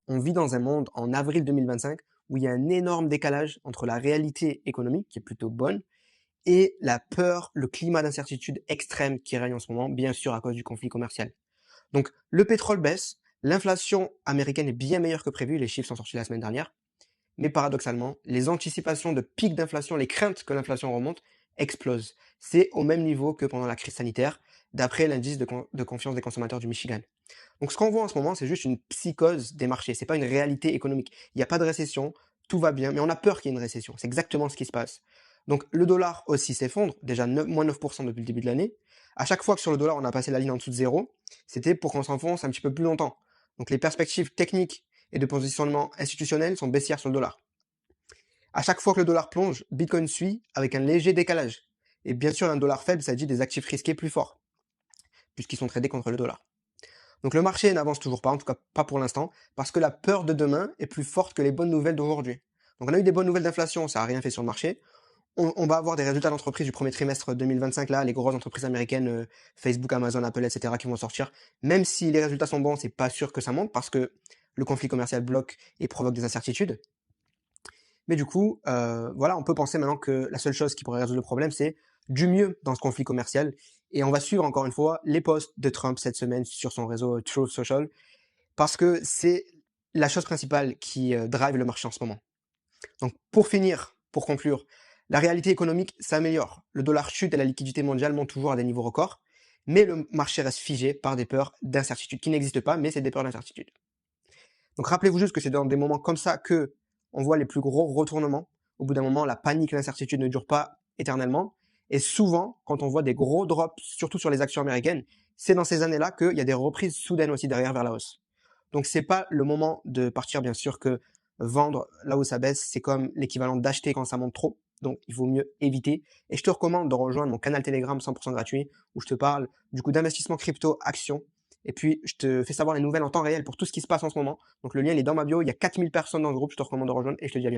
on vit dans un monde en avril 2025 où il y a un énorme décalage entre la réalité économique, qui est plutôt bonne, et la peur, le climat d'incertitude extrême qui règne en ce moment, bien sûr à cause du conflit commercial. Donc le pétrole baisse, l'inflation américaine est bien meilleure que prévu, les chiffres sont sortis la semaine dernière, mais paradoxalement, les anticipations de pic d'inflation, les craintes que l'inflation remonte, explosent. C'est au même niveau que pendant la crise sanitaire, d'après l'indice de confiance des consommateurs du Michigan. Donc ce qu'on voit en ce moment, c'est juste une psychose des marchés, c'est pas une réalité économique. Il n'y a pas de récession, tout va bien, mais on a peur qu'il y ait une récession. C'est exactement ce qui se passe. Donc le dollar aussi s'effondre, déjà moins 9% depuis le début de l'année. À chaque fois que sur le dollar on a passé la ligne en dessous de zéro, c'était pour qu'on s'enfonce un petit peu plus longtemps. Donc les perspectives techniques et de positionnement institutionnel sont baissières sur le dollar. À chaque fois que le dollar plonge, Bitcoin suit avec un léger décalage. Et bien sûr, un dollar faible, ça dit des actifs risqués plus forts, puisqu'ils sont tradés contre le dollar. Donc le marché n'avance toujours pas, en tout cas pas pour l'instant, parce que la peur de demain est plus forte que les bonnes nouvelles d'aujourd'hui. Donc on a eu des bonnes nouvelles d'inflation, ça n'a rien fait sur le marché. On va avoir des résultats d'entreprise du premier trimestre 2025, là, les grosses entreprises américaines, Facebook, Amazon, Apple, etc., qui vont sortir. Même si les résultats sont bons, c'est pas sûr que ça monte, parce que le conflit commercial bloque et provoque des incertitudes. Mais du coup, voilà, on peut penser maintenant que la seule chose qui pourrait résoudre le problème, c'est du mieux dans ce conflit commercial. Et on va suivre encore une fois les posts de Trump cette semaine sur son réseau Truth Social, parce que c'est la chose principale qui drive le marché en ce moment. Donc pour finir, pour conclure, la réalité économique s'améliore. Le dollar chute et la liquidité mondiale monte toujours à des niveaux records, mais le marché reste figé par des peurs d'incertitude qui n'existent pas, mais c'est des peurs d'incertitude. Donc rappelez-vous juste que c'est dans des moments comme ça que on voit les plus gros retournements. Au bout d'un moment, la panique, l'incertitude ne durent pas éternellement. Et souvent, quand on voit des gros drops, surtout sur les actions américaines, c'est dans ces années-là qu'il y a des reprises soudaines aussi derrière vers la hausse. Donc c'est pas le moment de partir, bien sûr, que vendre là où ça baisse, c'est comme l'équivalent d'acheter quand ça monte trop. Donc il vaut mieux éviter. Et je te recommande de rejoindre mon canal Telegram 100% gratuit où je te parle du coup d'investissement crypto, actions. Et puis je te fais savoir les nouvelles en temps réel pour tout ce qui se passe en ce moment. Donc le lien il est dans ma bio, il y a 4000 personnes dans le groupe, je te recommande de rejoindre et je te dis à bientôt.